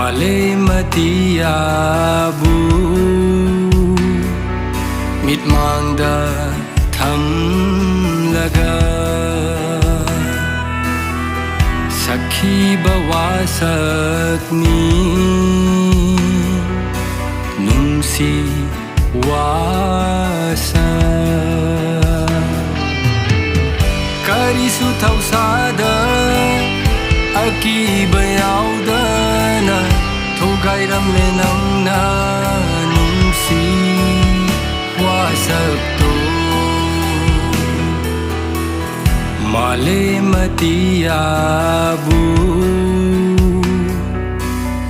Malay matiabu mit mangda tham laga sakhi bawasakni nungsi wasa karisu thausada akiba yaudana thogairam le nangna nungsi wasakto Malay matiabu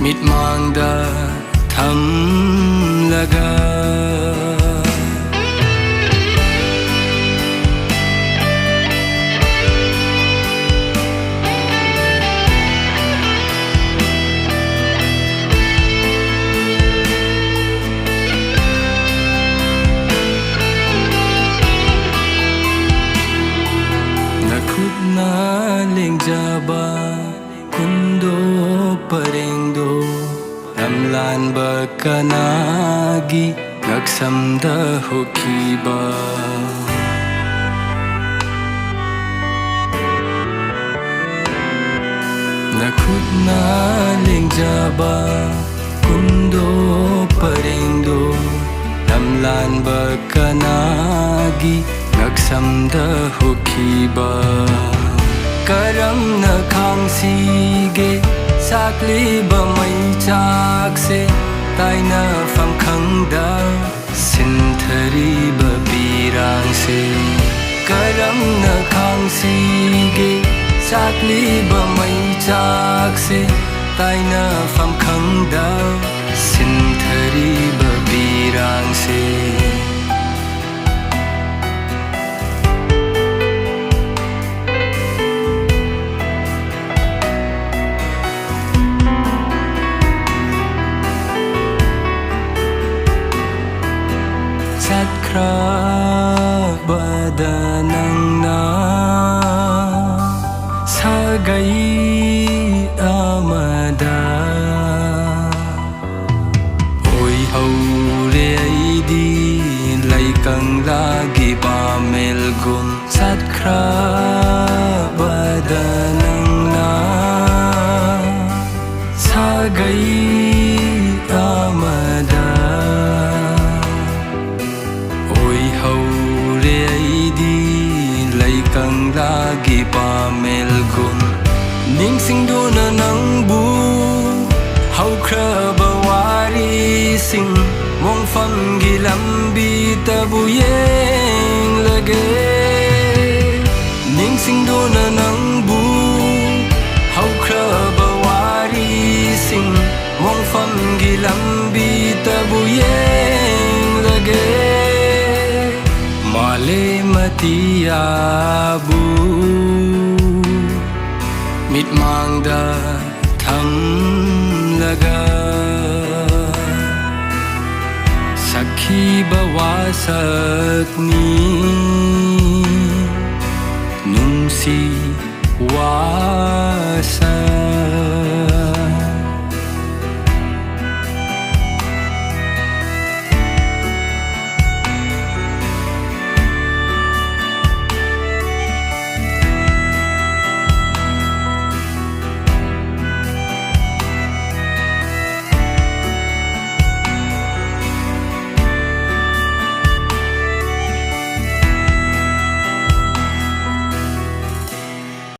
mit mangda tham laga na lengjaba kundo parengdo ramlan bakanagi nagsamda hokiba nakut na lengjaba kundo parengdo ramlan bakanagi nagsamda hokiba karam na khangsi sakli ba mai chak se tai na phang khang da sinthari ba birang se karam na khangsi sakli ba mai chak se tai na phang khang da sinthari ba birang se badanang na sagai amada oi haure aidi laikang lagi pamel gun satkra badanang na sagai amada kang lagi pamel gun ningsing do na nang bu hau khra bawari sing mong phang gi lambi tabu yeng lage ningsing do na nang bu hau khra bawari sing mong phang gi lambi tabu yeng lage Malay matiabu mit mangda tham laga sakhi bawasakni nungsi wasa